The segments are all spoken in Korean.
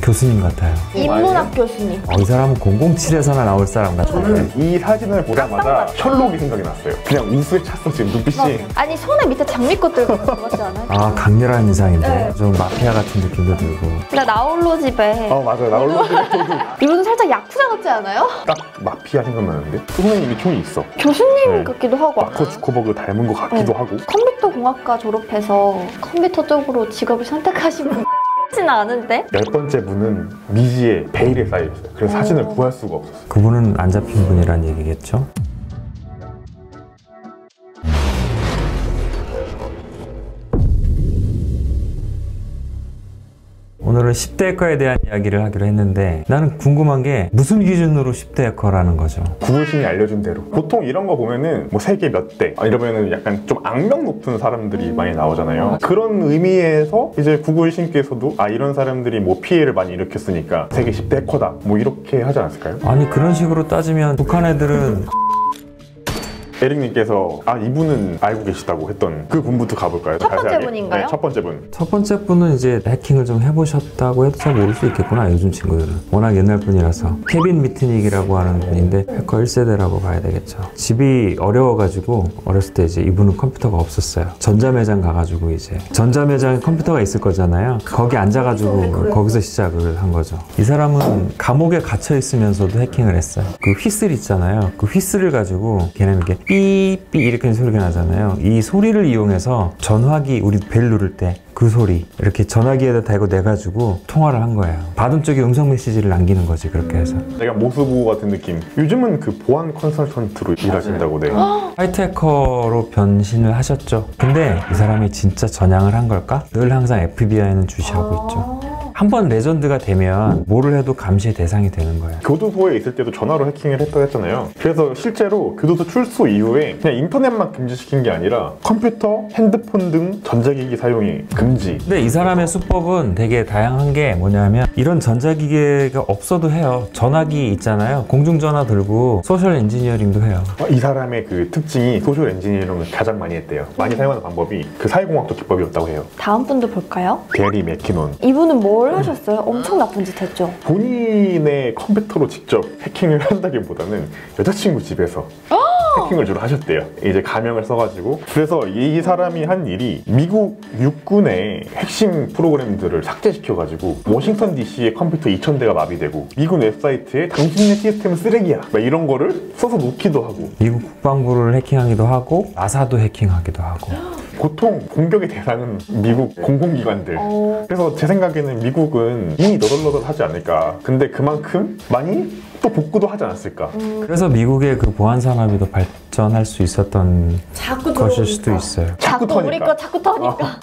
교수님 같아요. 인문학 교수님. 이 사람은 007에서나 나올 사람 같아요. 저는 이 사진을 보자마자 셜록이 생각이 났어요. 그냥 우수에 찼어 지금 눈빛이. 아니 손에 밑에 장미꽃 들고 있는 거 같지 않아요? 아, 강렬한 인상인데 네. 좀 마피아 같은 느낌도 들고. 근데 나홀로 집에 맞아요. 나홀로 집에 이분은 살짝 야쿠자 같지 않아요? 딱 마피아 생각나는데 선생님이 총이 있어. 교수님 네. 같기도 하고. 마커 주커버그 닮은 것 같기도 하고. 컴퓨터 공학과 졸업해서 컴퓨터 쪽으로 직업을 선택하신 분 X는 않은데? 10번째 분은 미지의 베일에 쌓여있어요. 그래서 사진을 구할 수가 없었어요. 그분은 안 잡힌 분이란 얘기겠죠? 오늘은 10대 해커에 대한 이야기를 하기로 했는데 나는 궁금한 게 무슨 기준으로 10대 해커라는 거죠? 구글신이 알려준 대로 보통 이런 거 보면은 뭐 세계 몇 대 이러면은 약간 좀 악명 높은 사람들이 많이 나오잖아요. 그런 의미에서 이제 구글신께서도 이런 사람들이 뭐 피해를 많이 일으켰으니까 세계 10대 해커다 뭐 이렇게 하지 않았을까요? 아니 그런 식으로 따지면 북한 애들은 에릭님께서 이분은 알고 계시다고 했던 그 분부터 가볼까요? 첫 번째 자세하게? 분인가요? 네, 첫 번째 분. 첫 번째 분은 이제 해킹을 좀 해보셨다고 해도 잘 모를 수 있겠구나, 요즘 친구들은. 워낙 옛날 분이라서. 케빈 미트닉이라고 하는 분인데 해커 1세대라고 봐야 되겠죠. 집이 어려워가지고 어렸을 때 이제 이분은 컴퓨터가 없었어요. 전자매장 가가지고 이제 전자매장에 컴퓨터가 있을 거잖아요. 거기 앉아가지고 거기서 시작을 한 거죠. 이 사람은 감옥에 갇혀 있으면서도 해킹을 했어요. 그 휘슬 있잖아요. 그 휘슬을 가지고 걔는 이렇게 삐삐 이렇게 소리가 나잖아요. 이 소리를 이용해서 전화기 우리 벨 누를 때 그 소리 이렇게 전화기에다 대고 내가지고 통화를 한 거예요. 받은 쪽에 음성 메시지를 남기는 거지, 그렇게 해서. 약간 모스보호 같은 느낌. 요즘은 그 보안 컨설턴트로 일하신다고. 네. 화이트 해커로 변신을 하셨죠. 근데 이 사람이 진짜 전향을 한 걸까? 늘 항상 FBI는 주시하고 있죠. 한번 레전드가 되면 뭐를 해도 감시의 대상이 되는 거예요. 교도소에 있을 때도 전화로 해킹을 했다 했잖아요. 그래서 실제로 교도소 출소 이후에 그냥 인터넷만 금지시킨 게 아니라 컴퓨터, 핸드폰 등 전자기기 사용이 금지. 근데 이 사람의 수법은 되게 다양한 게 뭐냐면 이런 전자기기가 없어도 해요. 전화기 있잖아요. 공중전화 들고 소셜 엔지니어링도 해요. 이 사람의 그 특징이 소셜 엔지니어링을 가장 많이 했대요. 많이 사용하는 방법이 그 사회공학적 기법이었다고 해요. 다음 분도 볼까요? 게리 맥키논. 이분은 뭘 하셨어요? 엄청 나쁜 짓 했죠? 본인의 컴퓨터로 직접 해킹을 한다기보다는 여자친구 집에서 해킹을 주로 하셨대요. 이제 가명을 써가지고. 그래서 이 사람이 한 일이 미국 육군의 핵심 프로그램들을 삭제시켜가지고 워싱턴 DC의 컴퓨터 2000대가 마비되고 미군 웹사이트에 당신의 시스템은 쓰레기야 막 이런 거를 써서 놓기도 하고. 미국 국방부를 해킹하기도 하고 나사도 해킹하기도 하고. 보통 공격의 대상은 미국 공공기관들. 그래서 제 생각에는 미국은 이미 너덜너덜하지 않을까. 근데 그만큼 많이 또 복구도 하지 않았을까. 그래서 미국의 그 보안 산업이 더 발전할 수 있었던 것일 수도 있어요. 자꾸 터니까. 우리 거 자꾸 터니까.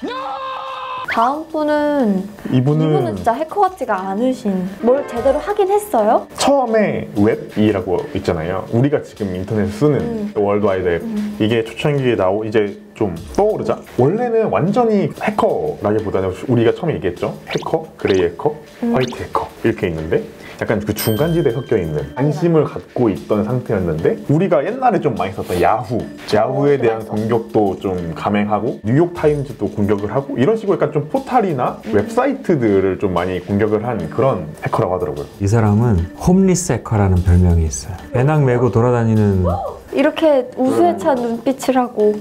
다음 분은 이분은 진짜 해커 같지가 않으신. 뭘 제대로 하긴 했어요? 처음에 웹이라고 있잖아요. 우리가 지금 인터넷 쓰는 월드와이드 웹. 이게 초창기에 이제 좀 떠오르자. 원래는 완전히 해커라기보다는 우리가 처음에 얘기했죠. 해커, 그레이 해커, 화이트 해커 이렇게 있는데 약간 그 중간지대에 섞여있는 관심을 갖고 있던 상태였는데 우리가 옛날에 좀 많이 썼던 야후에 대한 공격도 좀 감행하고 뉴욕타임즈도 공격을 하고 이런 식으로 약간 좀 포탈이나 웹사이트들을 좀 많이 공격을 한 그런 해커라고 하더라고요. 이 사람은 홈리스 해커라는 별명이 있어요. 배낭 메고 돌아다니는 이렇게 우수에 찬 눈빛을 하고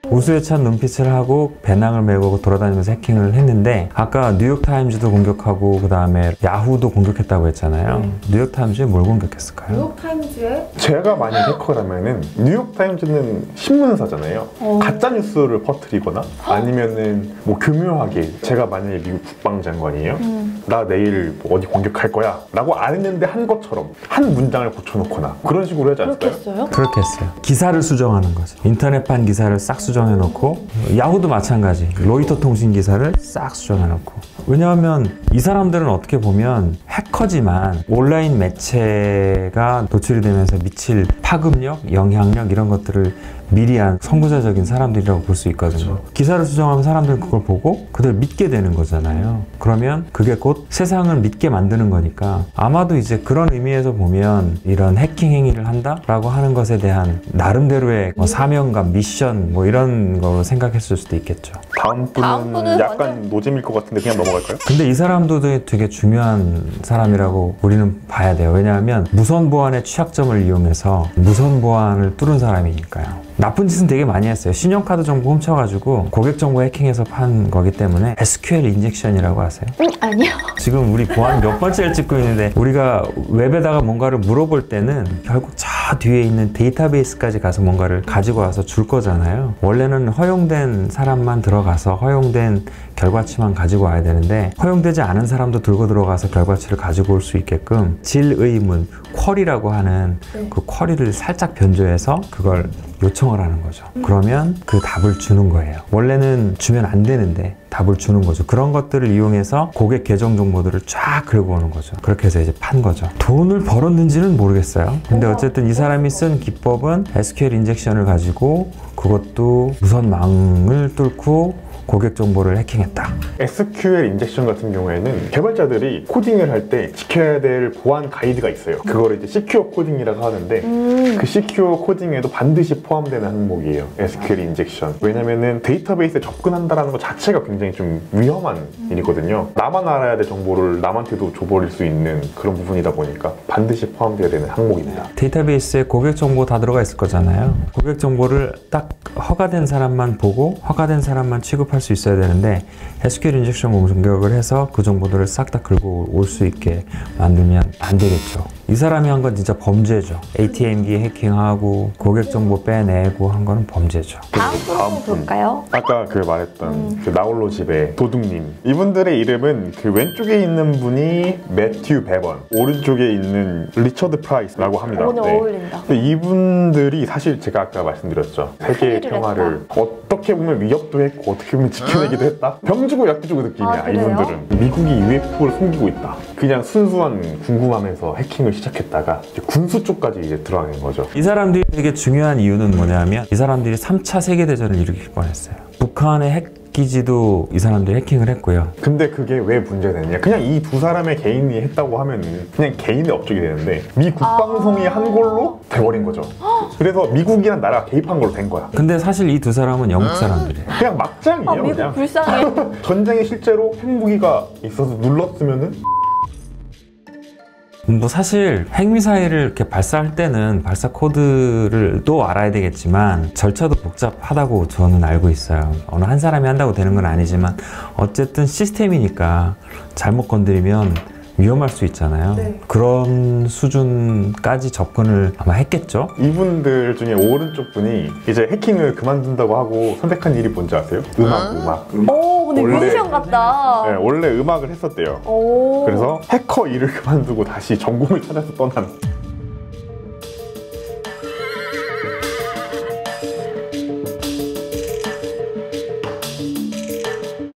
우수에 찬 눈빛을 하고 배낭을 메고 돌아다니면서 해킹을 했는데 아까 뉴욕타임즈도 공격하고 그 다음에 야후도 공격했다고 했잖아요. 뉴욕타임즈에 뭘 공격했을까요? 뉴욕타임즈에? 제가 만약 해커라면은 뉴욕타임즈는 신문사잖아요. 가짜뉴스를 퍼뜨리거나 아니면은 뭐 교묘하게 제가 만약에 미국 국방장관이에요. 나 내일 뭐 어디 공격할 거야 라고 안 했는데 한 것처럼 한 문장을 고쳐놓거나 그런 식으로 하지 않을까요? 그렇게 했어요? 그렇게 했어요. 기사를 수정하는 거죠. 인터넷판 기사를 싹 수정해놓고 야후도 마찬가지. 로이터 통신 기사를 싹 수정해놓고. 왜냐하면 이 사람들은 어떻게 보면 해커지만 온라인 매체가 노출이 되면서 미칠 파급력, 영향력 이런 것들을 미리한 선구자적인 사람들이라고 볼 수 있거든요. 기사를 수정하면 사람들은 그걸 보고 그들 믿게 되는 거잖아요. 그러면 그게 곧 세상을 믿게 만드는 거니까 아마도 이제 그런 의미에서 보면 이런 해킹 행위를 한다라고 하는 것에 대한 나름대로의 사명감, 미션 뭐 이런 거로 생각했을 수도 있겠죠. 다음 분은 약간 노잼일 것 같은데 그냥 넘어갈까요? 근데 이 사람도 되게 중요한 사람이라고 우리는 봐야 돼요. 왜냐하면 무선 보안의 취약점을 이용해서 무선 보안을 뚫은 사람이니까요. 나쁜 짓은 되게 많이 했어요. 신용카드 정보 훔쳐가지고 고객 정보 해킹해서 판 거기 때문에 SQL 인젝션이라고 아세요? 아니요. 지금 우리 보안 몇 번째를 찍고 있는데 우리가 웹에다가 뭔가를 물어볼 때는 결국 저 뒤에 있는 데이터베이스까지 가서 뭔가를 가지고 와서 줄 거잖아요. 원래는 허용된 사람만 들어가서 허용된 결과치만 가지고 와야 되는데 허용되지 않은 사람도 들고 들어가서 결과치를 가지고 올 수 있게끔 질의문, 쿼리라고 하는 그 쿼리를 살짝 변조해서 그걸 요청을 하는 거죠. 그러면 그 답을 주는 거예요. 원래는 주면 안 되는데 답을 주는 거죠. 그런 것들을 이용해서 고객 계정 정보들을 쫙 긁어 오는 거죠. 그렇게 해서 이제 판 거죠. 돈을 벌었는지는 모르겠어요. 근데 어쨌든 이 사람이 쓴 기법은 SQL 인젝션을 가지고 그것도 무선망을 뚫고 고객 정보를 해킹했다. SQL 인젝션 같은 경우에는 개발자들이 코딩을 할 때 지켜야 될 보안 가이드가 있어요. 그거를 이제 시큐어 코딩이라고 하는데 그 시큐어 코딩에도 반드시 포함되는 항목이에요. SQL 인젝션. 왜냐면은 데이터베이스에 접근한다는 것 자체가 굉장히 좀 위험한 일이거든요. 나만 알아야 될 정보를 남한테도 줘버릴 수 있는 그런 부분이다 보니까 반드시 포함되어야 되는 항목입니다. 데이터베이스에 고객 정보 다 들어가 있을 거잖아요. 고객 정보를 딱 허가된 사람만 보고 허가된 사람만 취급할 수 있어야 되는데 SQL 인젝션 공격을 해서 그 정보들을 싹 다 긁고 올 수 있게 만들면 안 되겠죠. 이 사람이 한 건 진짜 범죄죠. ATM기 해킹하고 고객 정보 빼내고 한 거는 범죄죠. 다음 분 볼까요? 아까 그 말했던 그 나홀로 집의 도둑님. 이분들의 이름은 그 왼쪽에 있는 분이 매튜 베번, 오른쪽에 있는 리처드 프라이스라고 합니다. 오늘 어울린다. 근데 이분들이 사실 제가 아까 말씀드렸죠. 세계의 평화를 어떻게 보면 위협도 했고 어떻게 보면 지켜내기도 했다. 병 주고 약도 주고 느낌이야. 이분들은 미국이 UFO를 숨기고 있다. 그냥 순수한 궁금함에서 해킹을 시작했다가 이제 군수 쪽까지 이제 들어가는 거죠. 이 사람들이 되게 중요한 이유는 뭐냐면 이 사람들이 3차 세계대전을 일으킬 뻔했어요. 북한의 핵기지도 이 사람들이 해킹을 했고요. 근데 그게 왜 문제가 되느냐? 그냥 이 두 사람의 개인이 했다고 하면 그냥 개인의 업적이 되는데 미 국방성이 한 걸로 돼버린 거죠. 그래서 미국이란 나라가 개입한 걸로 된 거야. 근데 사실 이 두 사람은 영국 사람들이에요. 그냥 막장이에요. 미국 그냥. 불쌍해. 전쟁에 실제로 핵무기가 있어서 눌렀으면은 뭐 사실 핵미사일을 이렇게 발사할 때는 발사 코드를 또 알아야 되겠지만 절차도 복잡하다고 저는 알고 있어요. 어느 한 사람이 한다고 되는 건 아니지만 어쨌든 시스템이니까 잘못 건드리면 위험할 수 있잖아요. 네. 그런 수준까지 접근을 아마 했겠죠? 이분들 중에 오른쪽 분이 이제 해킹을 그만둔다고 하고 선택한 일이 뭔지 아세요? 음악. 오, 근데 원래- 뮤지션 같다. 네, 원래 음악을 했었대요. 오. 그래서 해커 일을 그만두고 다시 전공을 찾아서 떠난